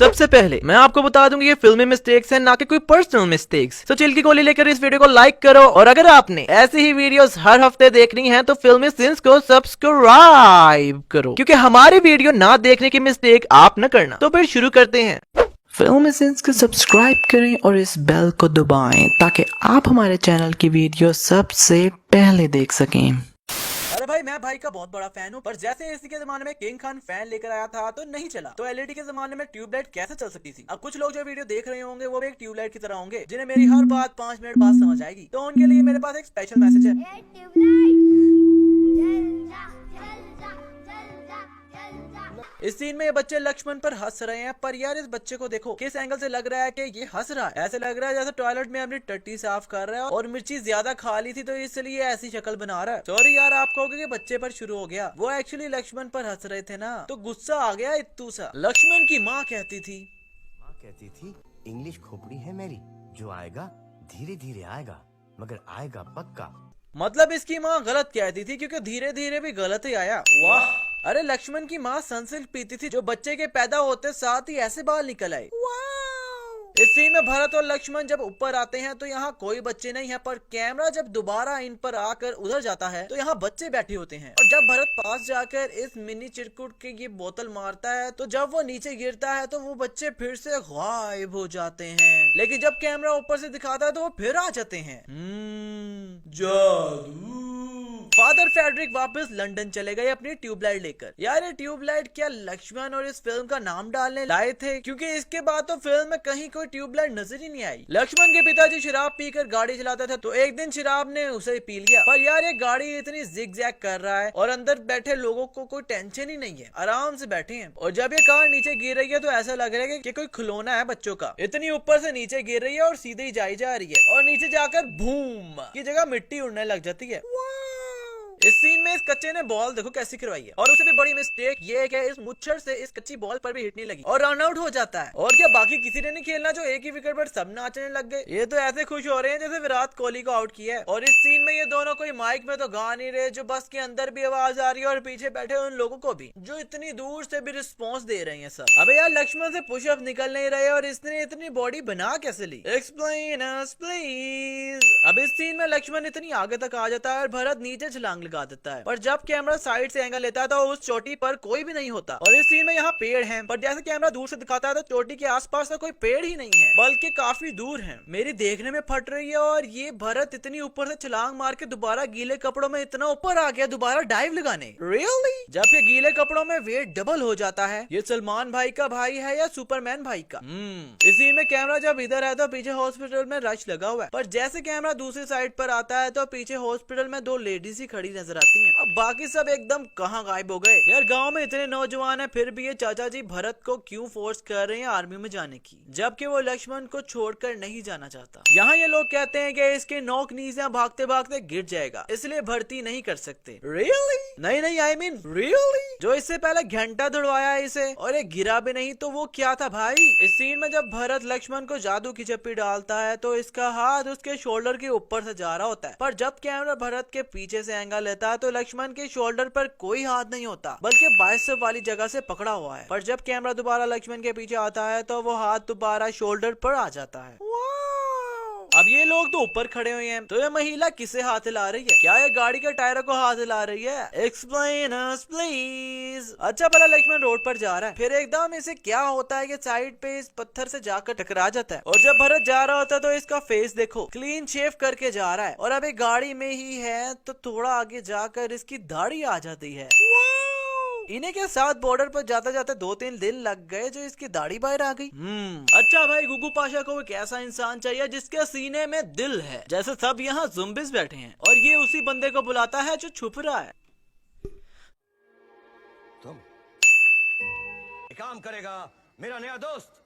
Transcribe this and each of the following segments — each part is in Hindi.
सबसे पहले मैं आपको बता दूंगी ये फिल्मी मिस्टेक्स हैं ना कि कोई पर्सनल मिस्टेक्स। तो चिल की गोली लेकर इस वीडियो को लाइक करो और अगर आपने ऐसी ही वीडियोस हर हफ्ते देखनी है तो फिल्मी सिंस को सब्सक्राइब करो, क्योंकि हमारी वीडियो ना देखने की मिस्टेक आप न करना। तो फिर शुरू करते हैं। फिल्मी सिंस को सब्सक्राइब करें और इस बेल को दबाएं ताकि आप हमारे चैनल की वीडियो सबसे पहले देख सकें। अरे भाई, मैं भाई का बहुत बड़ा फैन हूँ, पर जैसे एसी के जमाने में किंग खान फैन लेकर आया था तो नहीं चला, तो एलईडी के जमाने में ट्यूबलाइट कैसे चल सकती थी। अब कुछ लोग जो वीडियो देख रहे होंगे वो भी एक ट्यूबलाइट की तरह होंगे, जिन्हें मेरी हर बात 5 मिनट बाद समझ आएगी। तो उनके लिए मेरे पास एक स्पेशल मैसेज है। इस सीन में ये बच्चे लक्ष्मण पर हंस रहे हैं, पर यार इस बच्चे को देखो किस एंगल से लग रहा है कि ये हंस रहा है। ऐसे लग रहा है जैसे टॉयलेट में अपनी टट्टी साफ कर रहा है और मिर्ची ज्यादा खा ली थी तो इसलिए ऐसी शक्ल बना रहा है। सॉरी यार, आप कहोगे कि बच्चे पर शुरू हो गया, वो एक्चुअली लक्ष्मण पर हंस रहे थे ना, तो गुस्सा आ गया इत्तू सा। लक्ष्मण की माँ कहती थी इंग्लिश खोपड़ी है मेरी, जो आएगा धीरे धीरे आएगा मगर आएगा पक्का। मतलब इसकी माँ गलत कहती थी, क्योंकि धीरे धीरे भी गलत ही आया। वाह! अरे लक्ष्मण की माँ सनसिल्क पीती थी, जो बच्चे के पैदा होते साथ ही ऐसे बाल निकल आए। इस सीन में भरत और लक्ष्मण जब ऊपर आते हैं तो यहाँ कोई बच्चे नहीं है, पर कैमरा जब दोबारा इन पर आकर उधर जाता है तो यहाँ बच्चे बैठे होते हैं। और जब भरत पास जाकर इस मिनी चिरकुट के ये बोतल मारता है तो जब वो नीचे गिरता है तो वो बच्चे फिर से गायब हो जाते हैं, लेकिन जब कैमरा ऊपर से दिखाता है तो वो फिर आ जाते हैं। जादू। फादर फेडरिक वापस लंदन चले गए अपनी ट्यूबलाइट लेकर। यार ये ट्यूबलाइट क्या लक्ष्मण और इस फिल्म का नाम डालने लाए थे, क्योंकि इसके बाद तो फिल्म में कहीं कोई ट्यूबलाइट नजर ही नहीं आई। लक्ष्मण के पिताजी शराब पीकर गाड़ी चलाते थे, तो एक दिन शराब ने उसे पी लिया। पर यार ये गाड़ी इतनी जिग-जैग कर रहा है और अंदर बैठे लोगों को कोई टेंशन ही नहीं है, आराम से बैठे हैं। और जब ये कार नीचे गिर रही है तो ऐसा लग रहा है कि कोई खिलौना है बच्चों का। इतनी ऊपर से नीचे गिर रही है और सीधे ही जाई जा रही है, और नीचे जाकर बूम की जगह मिट्टी उड़ने लग जाती है। इस सीन में इस कच्चे ने बॉल देखो कैसी करवाई है, और उसे भी बड़ी मिस्टेक ये है कि इस मुच्छर से इस कच्ची बॉल पर भी हिट नहीं लगी और रन आउट हो जाता है। और क्या बाकी किसी ने नहीं खेलना, जो एक ही विकेट पर सब नाचने लग गए। ये तो ऐसे खुश हो रहे हैं जैसे विराट कोहली को आउट किया है। और इस सीन में ये दोनों कोई माइक में तो गा नहीं रहे, जो बस के अंदर भी आवाज आ रही है और पीछे बैठे उन लोगों को भी, जो इतनी दूर से भी रिस्पॉन्स दे रहे हैं सब। अबे यार लक्ष्मण से पुशअप निकल नहीं रहे और इसने इतनी बॉडी बना कैसे ली? Explain us please. अब इस सीन में लक्ष्मण इतनी आगे तक आ जाता है और भरत नीचे छलांग लगा देता है, पर जब कैमरा साइड से एंगल लेता है तो उस चोटी पर कोई भी नहीं होता। और इस सीन में यहाँ पेड़ हैं, पर जैसे कैमरा दूर से दिखाता है तो चोटी के आसपास तो कोई पेड़ ही नहीं है, बल्कि काफी दूर है। मेरी देखने में फट रही है। और ये भरत इतनी ऊपर से छलांग मार के दोबारा गीले कपड़ों में इतना ऊपर आ गया दोबारा डाइव लगाने। रियली? जबकि गीले कपड़ों में वेट डबल हो जाता है। ये सलमान भाई का भाई है या सुपरमैन भाई का? इस सीन में कैमरा जब इधर है तो पीछे हॉस्पिटल में रश लगा हुआ है, पर जैसे कैमरा दूसरी साइड पर आता है तो पीछे हॉस्पिटल में 2 लेडीज ही खड़ी नजर आती हैं। अब बाकी सब एकदम कहाँ गायब हो गए। यार गांव में इतने नौजवान हैं, फिर भी ये चाचा जी भरत को क्यों फोर्स कर रहे हैं आर्मी में जाने की, जबकि वो लक्ष्मण को छोड़कर नहीं जाना चाहता। यहाँ ये लोग कहते हैं कि इसके नोक नीज़ियां भागते भागते गिर जाएगा, इसलिए भर्ती नहीं कर सकते। रियली? नहीं, आई मीन रियली? जो इससे पहले घंटा दौड़वाया इसे और ये गिरा भी नहीं, तो वो क्या था भाई? इस सीन में जब भरत लक्ष्मण को जादू की चप्पी डालता है तो इसका हाथ उसके शोल्डर के ऊपर से जा रहा होता है, पर जब कैमरा भरत के पीछे से एंगल लेता है तो लक्ष्मण के शोल्डर पर कोई हाथ नहीं होता, बल्कि बाइसेप वाली जगह से पकड़ा हुआ है। पर जब कैमरा दोबारा लक्ष्मण के पीछे आता है तो वो हाथ दोबारा शोल्डर पर आ जाता है। अब ये लोग तो ऊपर खड़े हुए हैं, तो ये महिला किसे हाथ हिला रही है? क्या ये गाड़ी के टायरों को हाथ हिला रही है? Explain us please. अच्छा भला लक्ष्मण रोड पर जा रहा है, फिर एकदम इसे क्या होता है कि साइड पे इस पत्थर से जाकर टकरा जाता है। और जब भरत जा रहा होता है तो इसका फेस देखो, क्लीन शेव करके जा रहा है, और अभी गाड़ी में ही है तो थोड़ा आगे जाकर इसकी दाढ़ी आ जाती है। इन्हें के साथ बॉर्डर पर जाते जाते 2-3 दिन लग गए जो इसकी दाढ़ी बाहर आ गई। अच्छा भाई, गुगू पाशा को एक ऐसा इंसान चाहिए जिसके सीने में दिल है, जैसे सब यहाँ ज़ुम्बिस बैठे हैं, और ये उसी बंदे को बुलाता है जो छुप रहा है। तुम एक काम करेगा मेरा नया दोस्त,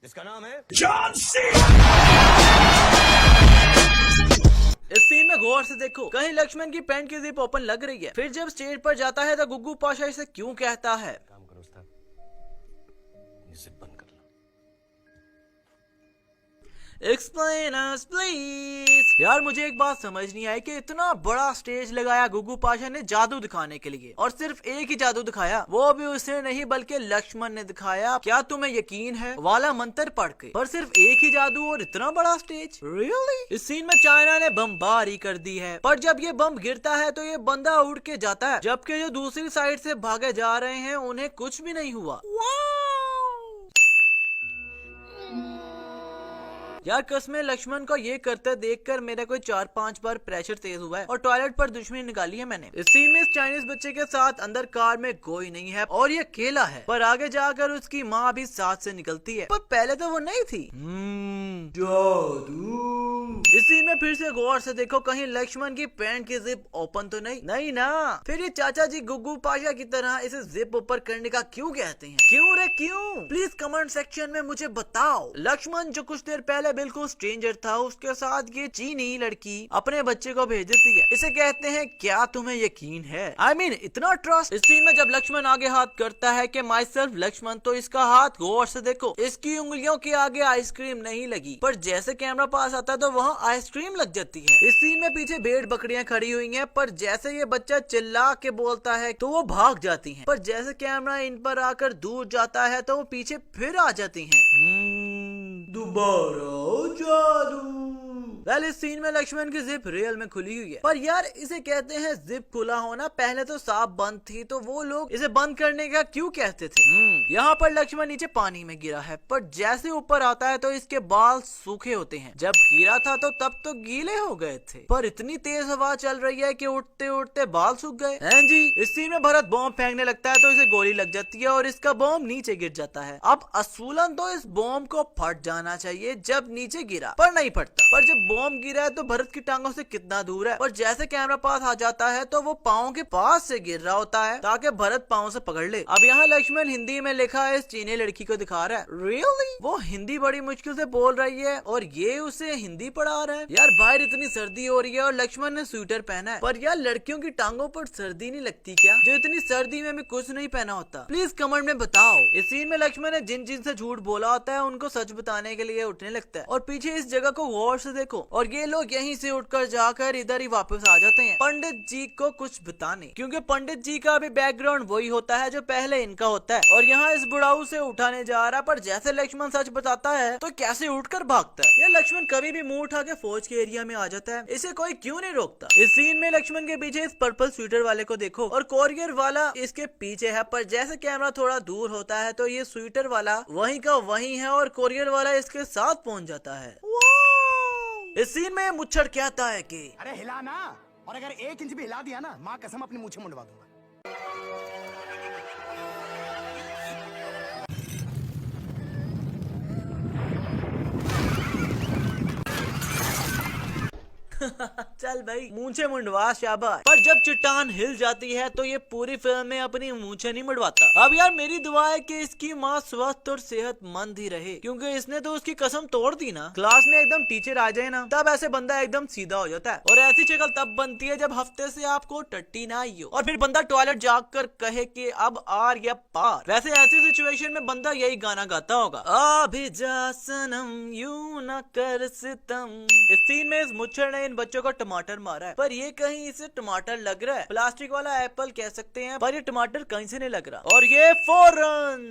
जिसका नाम है जॉन इस सीन में गौर से देखो, कहीं लक्ष्मण की पैंट की जिप ओपन लग रही है। फिर जब स्टेज पर जाता है तो गुग्गू पाशा इसे क्यों कहता है? काम करो उस्ताद, ये जिप बंद कर लो। Explain us please. यार मुझे एक बात समझ नहीं आई कि इतना बड़ा स्टेज लगाया गुग्गू पाशा ने जादू दिखाने के लिए, और सिर्फ एक ही जादू दिखाया, वो भी उसने नहीं बल्कि लक्ष्मण ने दिखाया। क्या तुम्हें यकीन है वाला मंत्र पढ़ के, पर सिर्फ एक ही जादू और इतना बड़ा स्टेज। रियली? इस सीन में चाइना ने बमबारी कर दी है, पर जब ये बम गिरता है तो ये बंदा उड़ के जाता है, जबकि जो दूसरी साइड से भागे जा रहे हैं उन्हें कुछ भी नहीं हुआ। यार कसम लक्ष्मण को ये करते देखकर मेरा कोई 4-5 बार प्रेशर तेज हुआ है और टॉयलेट पर दुश्मनी निकाली है मैंने। इस सीन में इस चाइनीज बच्चे के साथ अंदर कार में कोई नहीं है और ये अकेला है, पर आगे जाकर उसकी माँ भी साथ से निकलती है, पर पहले तो वो नहीं थी। जादू। इस सीन में फिर से गौर से देखो कहीं लक्ष्मण की पैंट की जिप ओपन तो नहीं ना। फिर ये चाचा जी गुग्गू पाशा की तरह इसे जिप ऊपर करने का क्यों कहते हैं? क्यों रे क्यों? प्लीज कमेंट सेक्शन में मुझे बताओ। लक्ष्मण जो कुछ देर पहले बिल्कुल स्ट्रेंजर था, उसके साथ ये चीनी लड़की अपने बच्चे को भेज देती है। इसे कहते हैं क्या तुम्हें यकीन है? I mean, इतना ट्रस्ट। इस सीन में जब लक्ष्मण आगे हाथ करता है कि माई सेल्फ लक्ष्मण, तो इसका हाथ गौर से देखो, इसकी उंगलियों के आगे आइसक्रीम नहीं लगी, पर जैसे कैमरा पास आता है तो वहाँ आइसक्रीम लग जाती है। इस सीन में पीछे भेड़ बकरियां खड़ी हुई हैं, पर जैसे ये बच्चा चिल्ला के बोलता है तो वो भाग जाती हैं, पर जैसे कैमरा इन पर आकर दूर जाता है तो वो पीछे फिर आ जाती हैं। दोबारा जादू। वेल इस सीन में लक्ष्मण की जिप रियल में खुली हुई है, पर यार इसे कहते हैं जिप खुला होना, पहले तो साफ बंद थी, तो वो लोग इसे बंद करने का क्यों कहते थे? यहाँ पर लक्ष्मण नीचे पानी में गिरा है, पर जैसे ऊपर आता है तो इसके बाल सूखे होते हैं। जब गिरा था तो तब तो गीले हो गए थे, पर इतनी तेज हवा चल रही है कि उठते उठते बाल सूख गए हैं जी। इस सीन में भरत बॉम्ब फेंकने लगता है तो इसे गोली लग जाती है और इसका बॉम्ब नीचे गिर जाता है। अब असूलन तो इस बॉम्ब को फट जाना चाहिए जब नीचे गिरा, पर नहीं फटता। पर जब बॉम्ब गिरा है तो भरत की टांगों से कितना दूर है, और जैसे कैमरा पास आ जाता है तो वो पाँव के पास से गिर रहा होता है ताकि भरत पाँव से पकड़ ले। अब यहाँ लक्ष्मण हिंदी में लिखा है इस चीनी लड़की को दिखा रहा है। रियली? वो हिंदी बड़ी मुश्किल से बोल रही है और ये उसे हिंदी पढ़ा रहा है। यार बाहर इतनी सर्दी हो रही है और लक्ष्मण ने स्वेटर पहना है, पर यार लड़कियों की टांगों पर सर्दी नहीं लगती क्या, जो इतनी सर्दी में भी कुछ नहीं पहना होता? प्लीज कमेंट में बताओ। इस सीन में लक्ष्मण ने जिन से झूठ बोला होता है उनको सच बताने के लिए उठने लगता है, और पीछे इस जगह को गौर से देखो, और ये लोग यहीं से उठकर जाकर इधर ही वापस आ जाते हैं पंडित जी को कुछ बताने, क्योंकि पंडित जी का भी बैकग्राउंड वही होता है जो पहले इनका होता है। और यहाँ इस बुढ़ाऊ से उठाने जा रहा, पर जैसे लक्ष्मण सच बताता है तो कैसे उठकर भागता है। यह लक्ष्मण कभी भी मुंह उठा के फौज के एरिया में आ जाता है, इसे कोई क्यों नहीं रोकता? इस सीन में लक्ष्मण के पीछे इस पर्पल स्वेटर वाले को देखो, और कोरियर वाला इसके पीछे है, पर जैसे कैमरा थोड़ा दूर होता है तो ये स्वेटर वाला वहीं का वहीं है और कोरियर वाला इसके साथ पहुंच जाता है। इस सीन में मुच्छर कहता है कि अरे हिला ना, और अगर 1 इंच भी हिला दिया ना, माँ कसम अपनी मूंछें मुंडवा दूंगा। चल भाई मूंछें मुंडवा शाबाश। पर जब चट्टान हिल जाती है तो ये पूरी फिल्म में अपनी मूंछें नहीं मुंडवाता। अब यार मेरी दुआ है कि इसकी माँ स्वस्थ और सेहतमंद ही रहे, क्योंकि इसने तो उसकी कसम तोड़ दी ना। क्लास में एकदम टीचर आ जाए ना, तब ऐसे बंदा एकदम सीधा हो जाता है, और ऐसी शक्ल तब बनती है जब हफ्ते से आपको टट्टी ना आई हो, और फिर बंदा टॉयलेट जाकर कहे कि अब आर या पार। वैसे ऐसी सिचुएशन में बंदा यही गाना गाता होगा, अभी जा सनम यूं न कर सितम। इस सीन में इस मुच्छर ने इन बच्चों को टमाटर मारा है, पर ये कहीं इसे टमाटर लग रहा है। प्लास्टिक वाला एप्पल कह सकते हैं, पर ये टमाटर कहीं से नहीं लग रहा, और ये फौरन।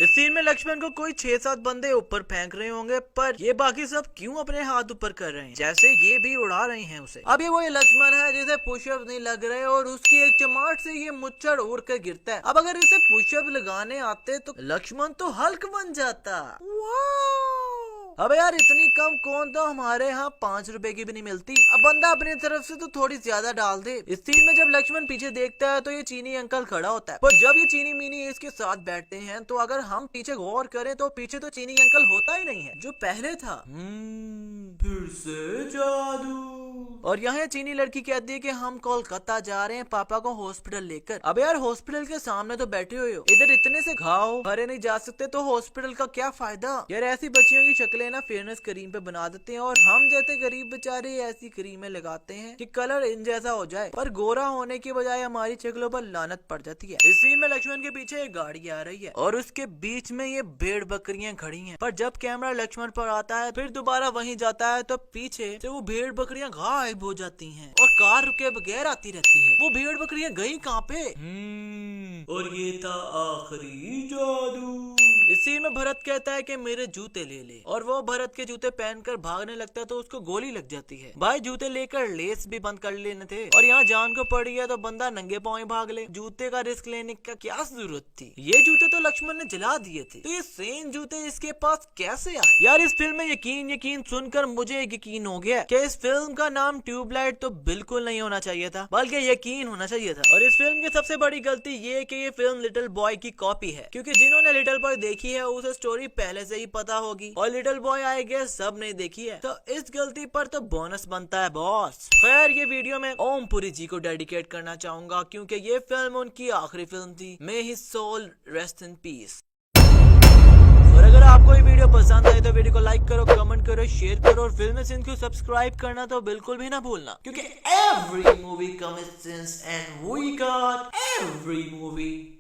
इस सीन में लक्ष्मण को कोई 6-7 बंदे ऊपर फेंक रहे होंगे, पर ये बाकी सब क्यों अपने हाथ ऊपर कर रहे हैं, जैसे ये भी उड़ा रहे हैं उसे। अब ये वही लक्ष्मण है जिसे पुशअप नहीं लग रहे, और उसकी एक चमाट से ये मुच्छर उड़ कर गिरता है। अब अगर इसे पुशअप लगाने आते तो लक्ष्मण तो हल्क बन जाता। अब यार इतनी कम कौन, तो हमारे यहाँ 5 रुपए की भी नहीं मिलती। अब बंदा अपनी तरफ से तो थोड़ी ज्यादा डाल दे। इस सीन में जब लक्ष्मण पीछे देखता है तो ये चीनी अंकल खड़ा होता है, पर जब ये चीनी मीनी इसके साथ बैठते हैं तो अगर हम पीछे गौर करें तो पीछे तो चीनी अंकल होता ही नहीं है जो पहले था। फिर से जादू। और यहाँ चीनी लड़की कहती है कि हम कोलकाता जा रहे हैं पापा को हॉस्पिटल लेकर। अब यार हॉस्पिटल के सामने तो बैठे हुए हो, इधर इतने से घाव भरे नहीं जा सकते तो हॉस्पिटल का क्या फायदा। यार ऐसी बच्चियों की शक्लें ना फेयरनेस क्रीम पे बना देते हैं और हम जैसे गरीब बेचारे ऐसी क्रीमें लगाते हैं कि कलर इन जैसा हो जाए, पर गोरा होने की बजाय हमारी शक्लों पर लानत पड़ जाती है। इस सीन में लक्ष्मण के पीछे एक गाड़ी आ रही है और उसके बीच में ये भेड़ बकरियां खड़ी हैं, पर जब कैमरा लक्ष्मण पर आता है फिर दोबारा वहीं जाता है तो पीछे से वो भेड़ बकरियां गायब हो जाती हैं और कार रुके बगैर आती रहती है। वो भेड़ बकरियां गई कहाँ पे? और ये था आखिरी जादू। इस सीन में भरत कहता है कि मेरे जूते ले ले और वो भरत के जूते पहनकर भागने लगता है तो उसको गोली लग जाती है। भाई जूते लेकर लेस भी बंद कर लेने थे और यहाँ जान को पड़ी है तो बंदा नंगे पाँव भाग ले, जूते का रिस्क लेने का क्या जरूरत थी। ये जूते तो लक्ष्मण ने जला दिए थे, तो ये सेम जूते इसके पास कैसे आए? यार इस फिल्म में यकीन सुनकर मुझे यकीन हो गया कि इस फिल्म का नाम ट्यूबलाइट तो बिल्कुल नहीं होना चाहिए था, बल्कि यकीन होना चाहिए था। और इस फिल्म की सबसे बड़ी गलती ये है कि ये फिल्म लिटिल बॉय की कॉपी है, क्योंकि जिन्होंने लिटिल बॉय देखी है उसे स्टोरी पहले से ही पता होगी और लिटिल बॉय आई गेस सब नहीं देखी है, तो इस गलती पर तो बोनस बनता है बॉस। खैर ये वीडियो मैं ओम पुरी जी को डेडिकेट करना चाहूंगा क्योंकि ये फिल्म उनकी आखिरी फिल्म थी। May his soul rest in peace. और अगर आपको ये वीडियो पसंद आए तो वीडियो को लाइक करो, कमेंट करो, शेयर करो और फिल्म सीन को सब्सक्राइब करना तो बिल्कुल भी ना भूलना, क्योंकि every movie coming scenes and we got every movie.